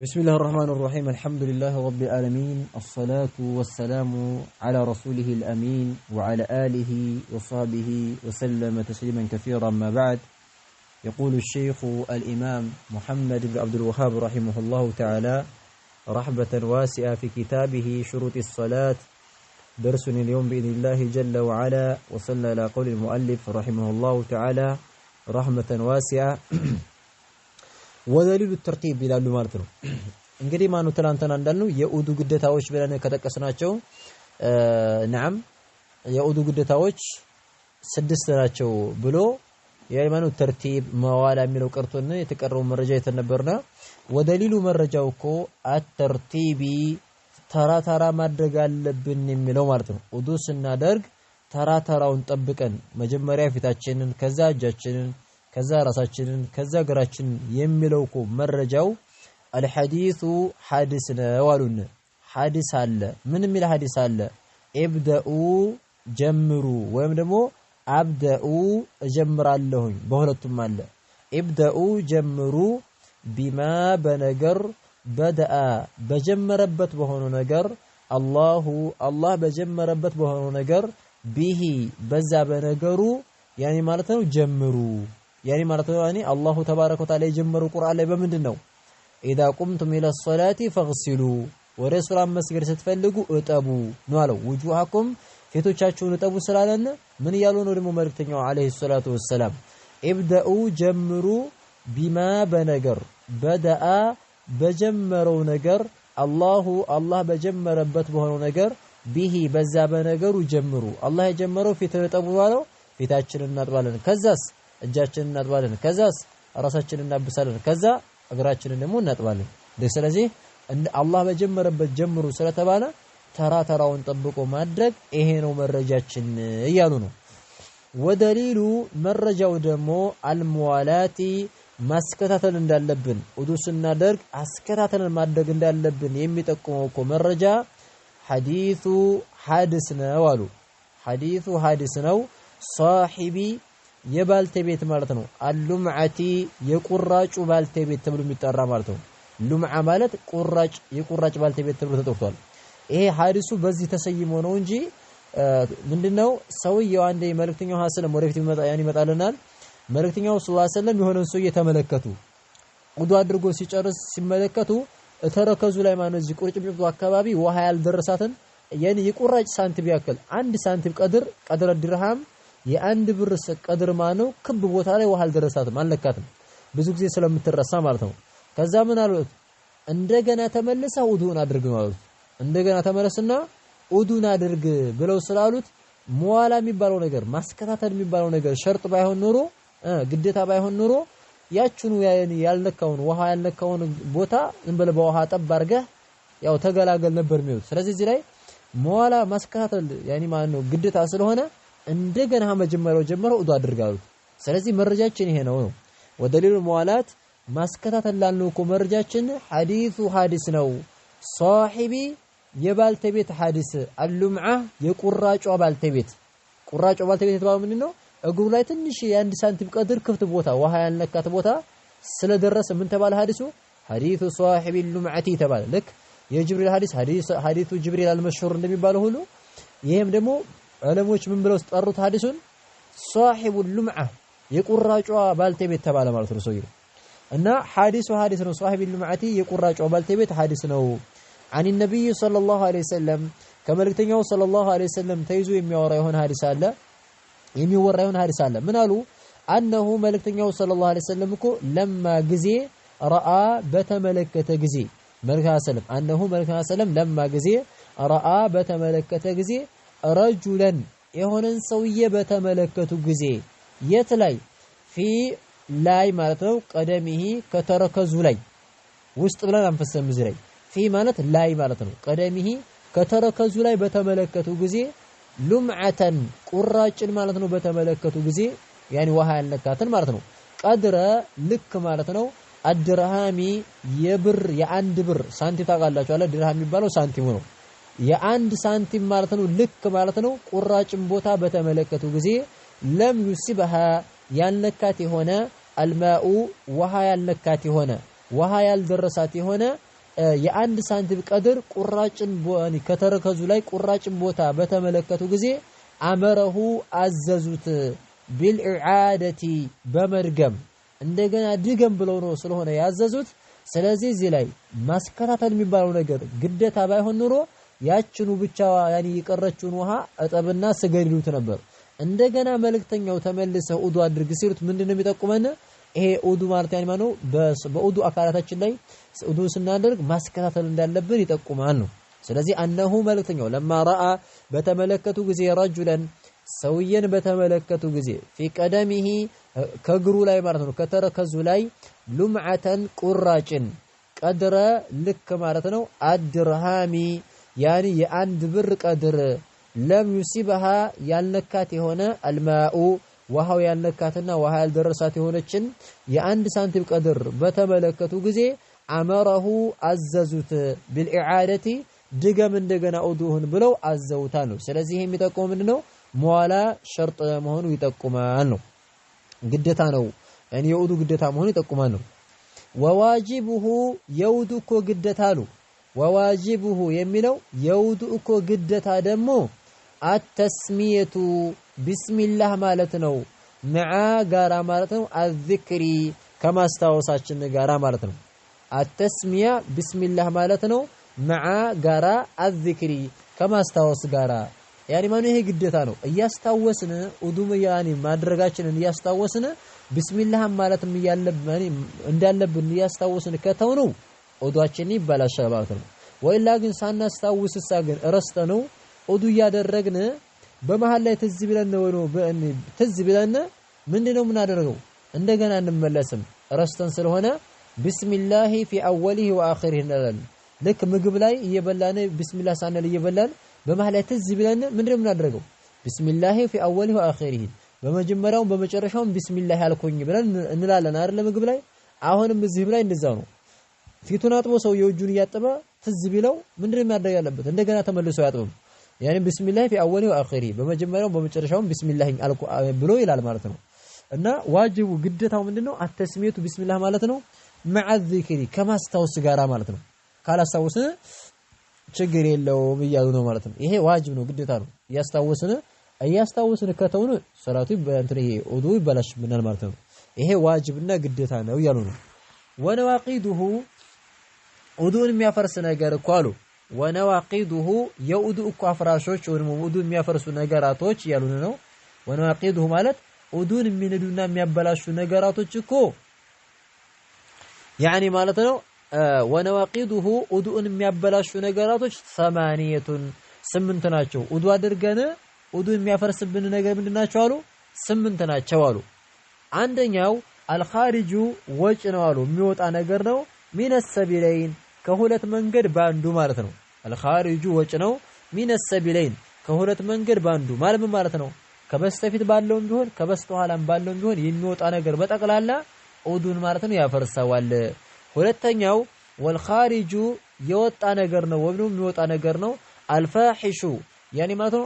بسم الله الرحمن الرحيم الحمد لله رب العالمين الصلاة والسلام على رسوله الأمين وعلى آله وصحبه وسلم تسليما كثيرا ما بعد يقول الشيخ الإمام محمد بن عبد الوهاب رحمه الله تعالى رحبة واسعة في كتابه شروط الصلاة درسنا اليوم بإذن الله جل وعلا وصلى على قول المؤلف رحمه الله تعالى رحمة واسعة ወደሊሉ ተርቲብ ይላሉ ማለት ነው። እንግዲህ ማኑ ትላንትና እንዳልነው የኡዱ ግዴታዎች ብለን ከተቀስናቸው ነዓም የኡዱ ግዴታዎች 6 ናቸው ብሎ የሃይማኖት ተርቲብ መዋላ የሚለው ቀርቶና የተቀረው መረጃ የተነበርና ወደሊሉ መረጃው እኮ አተርቲቢ ተራ ማድረግ አለብን የሚለው ማለት ነው። ኡዱ ስናደርግ ተራውን ጠብቀን መጀመሪያ ፊታችንን ከዛ እጃችንን ከዛ ራሳችንን ከዛ እግራችንን የሚለው እኮ መረጃው አልሐዲሱ ሐዲስ ነው አሉን። ሐዲስ አለ ምን የሚል ሐዲስ አለ? ኢብደኡ ጀምሩ ወይም ደግሞ አብደኡ እጀምራለሁኝ በሁለቱም አለ። ኢብደኡ ጀምሩ ቢማ በነገር በደአ በጀመረበት በሆነው ነገር አላህ በጀመረበት በሆነው ነገር ቢሂ በዛ በነገሩ ያኒ ማለት ነው ጀምሩ يعني مرتبه يعني الله تبارك وتعالى يجمر القرآن ላይ በምንድነው اذا قمتم الى الصلاه فاغسلوا ወደ ሱራ መስገድ ስትፈልጉ እጠቡ ነው አለው። وجوهكم ፊቶቻችሁን እጠቡ ስላለና ምን ያሉ ነው ደግሞ መልእክተኛው አለይሂ ሰላቱ ወሰለም ኢብደኡ ጀምሩ ቢማ በነገር በደአ በጀመረው ነገር አላህ በጀመረበት በሆነው ነገር ቢሂ በዛ በነገሩ ጀምሩ። አላህ የጀመረው ፊትን እጠቡ ነው። ፊታችንን እናጥባለን ከዛስ እጃችንን እናጥባለን ከዛስ ራሳችንን እናብሳለን ከዛ እግራችንን ደግሞ እናጥባለን። ስለዚህ አላህ በጀመረበት ጀምሩ ስለተባለ ተራውን ጠብቆ ማድረግ ይሄ ነው መረጃችን እያሉ ነው። ወደሊሉ መረጃው ደግሞ አልሙዋላቲ ማስከታተል እንዳለብን ኡዱ ስናደርግ አስከታተልን ማድረግ እንዳለብን የሚጠቁመው እኮ መረጃ ሐዲሱ ሐዲስ ነው አሉ። ሐዲሱ ሐዲስ ነው ሷሂቢ የባልተቤት ማለት ነው። አሉምዓቲ የቁራጩ ባልተቤት ተብሎ የሚጠራ ማለት ነው። ሉምዓ ማለት ቁራጭ የቁራጭ ባልተቤት ተብሎ ተጠርቷል። ይሄ ሐዲሱ በዚህ ተሰይሞ ነው እንጂ ምንድነው ሰውየው አንዴ መልእክተኛው ሐሰለም ወደፊት ይመጣልናል። መልእክተኛው ሰለላሁ ዐለይሂ ወሰለም የሆነን ሰውዬ ተመለከቱ። ኡዱ አድርጎ ሲጨርስ ሲመለከቱ ተረከዙ ላይ ማለት እዚህ ቁርጭምጭሚቱ አካባቢ ውሃ ያልደረሳትን ያኔ የቁራጭ ሳንቲም ያክል አንድ ሳንቲም ቀድረ ድርሃም የአንድ ብር ቀድር ማነው ክብ ቦታ ላይ ውሃ አልደረሳትም አልነካትም ብዙ ጊዜ ስለምትረሳ ማለት ነው። ከዛ ምን አሉት? እንደገና ተመለሰ ኡዱን አድርግ ማለት እንደገና ተመለስና ኡዱን አድርግ ብለው ስላሉት ሙዋላ የሚባለው ነገር ማስከታተል የሚባለው ነገር ሸርጥ ባይሆን ኖሮ ግዴታ ባይሆን ኖሮ ያችኑ ያልነካውን ውሃ ያልነካውን ቦታ እንበለ በውሃ ጠብ አድርገህ ያው ተገላገል ነበር የሚሉት። ስለዚህ እዚህ ላይ ሙዋላ ማስከታተል ያኒ ማለት ነው ግዴታ ስለሆነ እንደገና መጀመሪያው ጀምረው ኡዱ አድርጋሉት። ስለዚህ መረጃችን ይሄ ነው። ወደሊሉ ሙዋላት ማስከታተል ላልነው እኮ መረጃችን ሐዲስ ነው። ሷሂቢ የባልተቤት ሐዲስ አሉምዓ የቁራጯ ባልተቤት የተባለው ምንድነው? እግሩ ላይ ትንሽ የአንድ ሳንቲም ቀድር ክፍት ቦታ ውሃ ያልነካት ቦታ ስለደረሰ ምን ተባለ? ሐዲሱ ሷሂቢ ሉምዓቲ ተባለ። ልክ የጅብሪል ሐዲሱ ጅብሪል አልመሽሁር እንደሚባለው ሁሉ ይሄም ደግሞ ዑለሞች ምን ብለው ጠሩት? ሐዲሱን ሷሂቡ ሉምዓ የቁራጯ ባልተቤት ተባለ ማለት ነው ሰውየው። እና ሐዲስ ነው ሷሂቡ ሉምዓቲ የቁራጯ ባልተቤት ሐዲስ ነው። عن النبي صلى الله عليه وسلم ከመልእክተኛው صلى الله عليه وسلم ተይዞ የሚወራ የሆነ ሐዲስ አለ። ምን አሉ? አንሁ መልእክተኛው صلى الله عليه وسلم እኮ ለማ ጊዜ ረአ በተመለከተ ጊዜ መልእክተኛው ሰለም ለማ ጊዜ ረአ በተመለከተ ጊዜ ረጁለን የሆነን ሰውዬ በተመለከቱ ጊዜ የት ላይ ፊ ላይ ማለት ነው ቀደሚሂ ከተረከዙ ላይ ውስጥ ብለን አንፈሰም እዚህ ላይ ፊ ማለት ላይ ማለት ነው። ቀደሚሂ ከተረከዙ ላይ በተመለከቱ ጊዜ ሉምዓተን ቁራጭን ማለት ነው በተመለከቱ ጊዜ ያኒ ውሃ ያልነካትን ማለት ነው። ቀድረ ልክ ማለት ነው። አድርሃሚ የአንድ ብር ሳንቲም ታውቃላችሁ አለ። ድርሃም የሚባለው ሳንቲሙ ነው። የአንድ ሳንቲም ማለት ነው ልክ ማለት ነው። ቁራጭን ቦታ በተመለከቱ ጊዜ ለም ዩሲበሃ ያልነካት የሆነ አልማኡ ውሃ ያልነካት የሆነ ውሃ ያልደረሳት የሆነ የአንድ ሳንቲም ቀድር ቁራጭን ከተረከዙ ላይ ቁራጭን ቦታ በተመለከቱ ጊዜ አመረሁ አዘዙት ቢልኢዓደቲ በመድገም እንደገና ድገም ብለው ነው ስለሆነ ያዘዙት። ስለዚህ እዚህ ላይ ማስከታተል የሚባለው ነገር ግዴታ ባይሆን ኑሮ ያችኑ ብቻ ያኒ የቀረችውን ውሃ እጠብና ስገድ ይሉት ነበር። እንደገና መልእክተኛው ተመልሰው ኡዱ አድርግ ሲሉት ምንድነው የሚጠቁመን? ይሄ ኡዱ ማለት ያኒ ማነው በኡዱ አካላታችን ላይ ኡዱ ስናደርግ ማስከታተል እንዳለብን ይጠቁማል ነው። ስለዚህ አነሁ መልእክተኛው ለማ ረአ በተመለከቱ ጊዜ ረጁለን ሰውየን በተመለከቱ ጊዜ ፊ ቀደሚሂ ከግሩ ላይ ማለት ነው ከተረከዙ ላይ ሉምዓተን ቁራጭን ቀድረ ልክ ማለት ነው አድርሃሚ ያኒ የአንድ ብር ቀድር ለም ዩሲበሃ ያልነካት የሆነ አልማኡ ውሃው ያልነካትና ውሃ ያልደረሳት የሆነችን የአንድ ሳንቲም ቀድር በተመለከቱ ጊዜ አመረሁ አዘዙት ቢልኢዓደቲ ድገም እንደገና ኡዱህን ብለው አዘውታል ነው። ስለዚህ የሚጠቁመው ምንድነው? መዋላ ሸርጥ መሆኑ ይጠቁማል ነው። ግዴታ ነው ያኒ የኡዱ ግዴታ መሆኑ ይጠቁማል ነው። ወዋጂቡሁ የውዱ እኮ ግዴታ አሉ። ወዋጂቡሁ የሚለው የውዱ እኮ ግዴታ ደግሞ አተስሚየቱ ቢስሚላህ ማለት ነው። መዓ ጋራ ማለት ነው። አዝክሪ ከማስታወሳችን ጋራ ማለት ነው። አተስሚያ ቢስሚላህ ማለት ነው። መዓ ጋራ አዝክሪ ከማስታወስ ጋራ ያኒ ማን ይሄ ግዴታ ነው። እያስታወስን ኡዱም ያኒ ማድረጋችንን እያስታወስን ቢስሚላህ ማለትም ያለብን እንዳለብን እያስታወስን ከተውኑ ኡዱአችን ይበላሻል ማለት ነው። ወይላ ግን ሳናስታውስሳ ግን ረስተነው ኡዱ ያደረግን በመሃል ላይ ትዝ ብለን ነው ትዝ ብለን ምንድነው የምናደርገው? እንደገና እንመለስም ረስተን ስለሆነ ቢስሚላህ ፊ አወሊሂ ወአኺሪሂ እንላለን። ልክ ምግብ ላይ እየበላን ቢስሚላህ ሳንል እየበላን በመሃል ላይ ትዝ ብለን ምንድነው የምናደርገው? ቢስሚላህ ፊ አወሊሂ ወአኺሪሂ በመጀመሪያው በመጨረሻው ቢስሚላህ ያልኩኝ ብለን እንላለን አይደል? ምግብ ላይ አሁንም እዚህ ላይ እንደዛው ነው። ፊቱን አጥቦ ሰው የእጁን እያጠበ ትዝ ቢለው ምንድነው የሚያደርግ ያለበት? እንደገና ተመልሶ ያጥበም ያኒ ቢስሚላህ ፊ አወሊ ወአኺሪ በመጀመሪያው በመጨረሻው ቢስሚላህ አልኩ ብሎ ይላል ማለት ነው። እና ዋጅቡ ግዴታው ምንድነው? አተስሚየቱ ቢስሚላህ ማለት ነው። መዓ ዚክሪ ከማስታወስ ጋራ ማለት ነው። ካላስታወስን ችግር የለውም እያሉ ነው ማለት ነው። ይሄ ዋጅብ ነው፣ ግዴታ ነው። እያስታወስን ከተውን ሶላቱ በእንትን ይሄ ኡዱ ይበላሽብናል ማለት ነው። ይሄ ዋጅብና ግዴታ ነው እያሉ ነው። ወነዋቂዱሁ ኡዱን የሚያፈርስ ነገር እኮ አሉ። ወነዋቂዱሁ የኡዱ እኮ አፍራሾች ወይም ኡዱ የሚያፈርሱ ነገራቶች ያሉን ነው። ወነዋቂዱሁ ማለት ኡዱን የሚነዱና የሚያበላሹ ነገራቶች እኮ ያኒ ማለት ነው። ወነዋቂዱሁ ኡዱን የሚያበላሹ ነገራቶች ሰማንየቱን 8 ናቸው። ኡዱ አድርገን ኡዱ የሚያፈርስብን ነገር ምንድናቸው አሉ? 8 ናቸው አሉ። አንደኛው አልኻሪጁ ወጭ ነው አሉ፣ የሚወጣ ነገር ነው። ሚነ ሰቢለይን ከሁለት መንገድ ባንዱ ማለት ነው። አልኻሪጁ ወጭ ነው። ሚነ ሰቢለይን ከሁለት መንገድ ባንዱ ማለት ነው። ከበስተፊት ባለውም ቢሆን ከበስተኋላም ባለውም ቢሆን የሚወጣ ነገር በጠቅላላ ኡዱን ማለት ነው ያፈርሰዋል። ሁለተኛው ወልኻሪጁ የወጣ ነገር ነው ወይም የሚወጣ ነገር ነው። አልፋሂሹ ያኒ ማለት ነው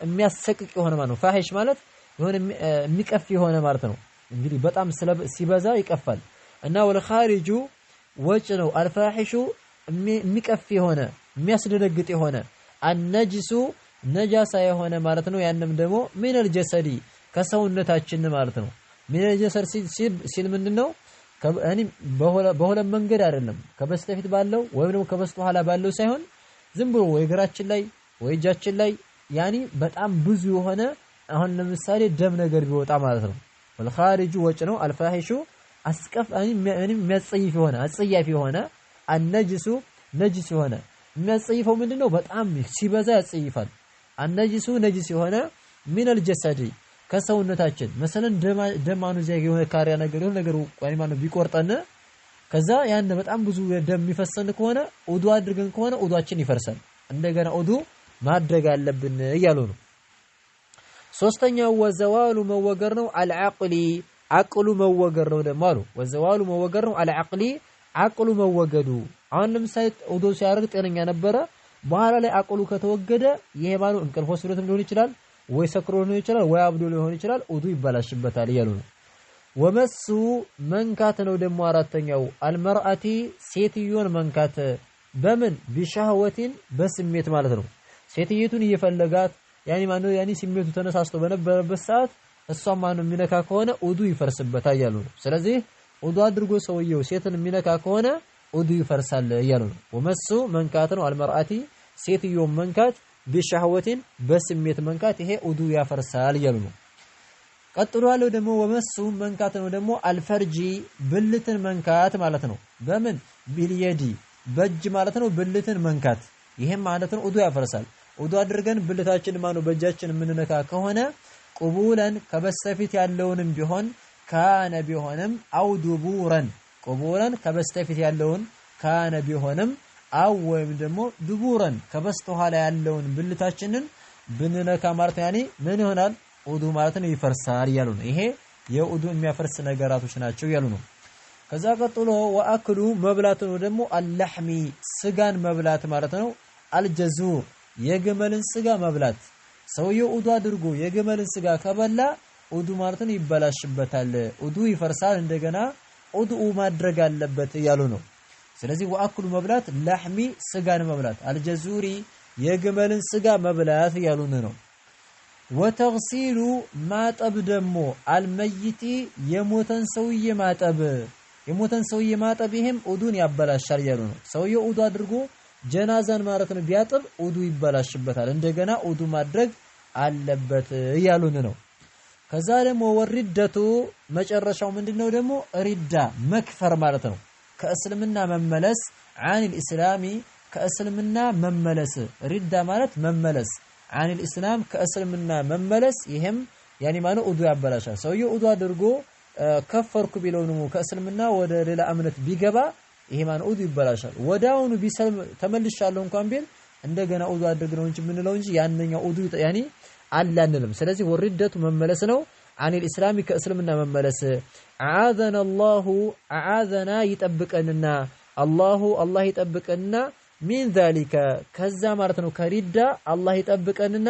የሚያሰቅቅ የሆነ ማለት ነው። ፋሂሽ ማለት የሆነ የሚቀፍ የሆነ ማለት ነው። እንግዲህ በጣም ሲበዛ ይቀፋል እና ወልኻሪጁ ወጭ ነው። አልፋሂሹ የሚቀፍ የሆነ የሚያስደነግጥ የሆነ አነጅሱ ነጃሳ የሆነ ማለት ነው። ያንም ደግሞ ሚነል ጀሰዲ ከሰውነታችን ማለት ነው። ሚነል ጀሰድ ሲል ምንድነው? ያኒ በሁለት መንገድ አይደለም፣ ከበስተፊት ባለው ወይም ደግሞ ከበስተኋላ ባለው ሳይሆን ዝም ብሎ ወይ እግራችን ላይ ወይ እጃችን ላይ ያኒ በጣም ብዙ የሆነ አሁን ለምሳሌ ደም ነገር ቢወጣ ማለት ነው። ወልኻሪጁ ወጭ ነው። አልፋሂሹ አስቀፍ ያኒ የሚያጸይፍ የሆነ አጸያፊ የሆነ አነጅሱ ነጅስ የሆነ የሚያጸይፈው ምንድነው? በጣም ሲበዛ ያጸይፋል። አነጅሱ ነጅስ የሆነ ሚነል ጀሰዲ ከሰውነታችን መሰለን ደማኑ ዚያ የሆነ ካሪያ ነገር የሆነ ነገር ያኒ ማለት ቢቆርጠን ከዛ ያን በጣም ብዙ ደም የሚፈሰን ከሆነ ኡዱ አድርገን ከሆነ ኡዱአችን ይፈርሳል። እንደገና ኡዱ ማድረግ አለብን እያሉ ነው። ሶስተኛው ወዘዋሉ መወገር ነው። አልዓቅሊ አቅሉ መወገር ነው ደግሞ አሉ። ወዘዋሉ መወገር ነው። አልዓቅሊ አቅሉ መወገዱ አሁን ለምሳሌ ኡዱ ሲያደርግ ጤነኛ ነበረ፣ በኋላ ላይ አቅሉ ከተወገደ ይሄ ማለት እንቅልፍ ወስዶትም ሊሆን ይችላል፣ ወይ ሰክሮ ሊሆን ይችላል፣ ወይ አብዶ ሊሆን ይችላል። ኡዱ ይበላሽበታል እያሉ ነው። ወመሱ መንካት ነው ደግሞ አራተኛው አልመርአቲ ሴትዮን መንካት በምን ቢሻህወቲን በስሜት ማለት ነው ሴትዮቱን እየፈለጋት ያኒ ስሜቱ ተነሳስቶ በነበረበት ሰዓት እሷም ማኑ የሚነካ ከሆነ ውዱ ይፈርስበታል እያሉ ነው ስለዚህ ውዱ አድርጎ ሰውየው ሴትን የሚነካ ከሆነ ውዱ ይፈርሳል እያሉ ነው ወመሱ መንካት ነው አልመርአቲ ሴትዮን መንካት ቢሻህወቲን በስሜት መንካት ይሄ ውዱ ያፈርሳል እያሉ ነው ቀጥሎ ያለው ደግሞ ወመሱ መንካት ነው ደግሞ አልፈርጂ ብልትን መንካት ማለት ነው በምን ቢልየዲ በእጅ ማለት ነው ብልትን መንካት ይሄም ማለት ነው ውዱ ያፈርሳል ውዱ አድርገን ብልታችን ማኑ በእጃችን የምንነካ ከሆነ ቁቡለን ከበስተፊት ያለውንም ቢሆን ካነ ቢሆንም አው ዱቡረን ቁቡለን ከበስተፊት ያለውን ካነ ቢሆንም አው ወይም ደግሞ ዱቡረን ከበስተኋላ ያለውን ብልታችንን ብንነካ ማለት ምን ይሆናል ውዱ ማለት ነው ይፈርሳል ያሉ ነው ይሄ የውዱ የሚያፈርስ ነገራቶች ናቸው ያሉ ነው ከዛ ቀጥሎ ወአክሉ መብላት ነው ደግሞ አልለህሚ ስጋን መብላት ማለት ነው አልጀዙር የግመልን ስጋ መብላት ሰውየው ውዱ አድርጎ የግመልን ስጋ ከበላ ውዱ ማለት ነው ይበላሽበታል ውዱ ይፈርሳል እንደገና ውዱ ማድረግ አለበት ያሉ ነው ስለዚህ ወአክሉ መብላት ለህሚ ስጋን መብላት አልጀዙሪ የግመልን ስጋ መብላት ያሉ ነው ወተግሲሉ ማጠብ ደግሞ አልመይቲ የሞተን ሰውዬ ማጠብ ይሄም ውዱን ያበላሻል ያሉ ነው ሰውየው ውዱ አድርጎ ጀናዛን ማለት ነው ቢያጥብ ውዱ ይበላሽበታል እንደገና ውዱ ማድረግ አለበት ያሉን ነው ከዛ ደግሞ ወሪደቱ መጨረሻው ምንድነው ደግሞ ሪዳ መክፈር ማለት ነው ከእስልምና መመለስ عن الاسلام ከእስልምና መመለስ ሪዳ ማለት መመለስ عن الاسلام ከእስልምና መመለስ ይሄም ማነው ውዱ ያበላሻል ሰውየው ውዱ አድርጎ ከፈርኩ ቢለው ነው ከእስልምና ወደ ሌላ እምነት ቢገባ ይሄ ማን ውዱ ይበላሻል ወዳውኑ ቢሰልም ተመልሻለሁ እንኳን ቢል እንደገና ውዱ አድርግ ነው እንጂ ምንለው እንጂ ያንኛው ውዱ አላንልም ስለዚህ ወሪደቱ መመለስ ነው عن الاسلام ከእስልምና መመለስ አዓዘና ይጠብቀንና አላህ ይጠብቀንና ሚን ذلك ከዛ ማለት ነው ከሪዳ አላህ ይጠብቀንና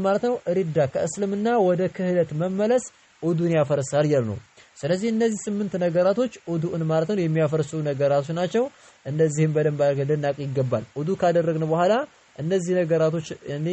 ማለት ነው ሪዳ ከእስልምና ወደ ክህደት መመለስ ውዱን ያፈርሳል ያሉ ነው ስለዚህ እነዚህ 8 ነገራቶች ውዱን ማለት ነው የሚያፈርሱ ነገራቶች ናቸው እንደዚህም በደንብ አድርገን እናቅ ይገባል ውዱ ካደረግን በኋላ እነዚህ ነገራቶች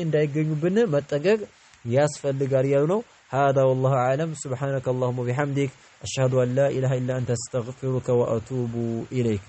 እንዳይገኙብን መጠንቀቅ ያስፈልጋል ያሉ ነው هذا والله اعلم سبحانك اللهم وبحمدك اشهد ان لا اله الا انت استغفرك واتوب اليك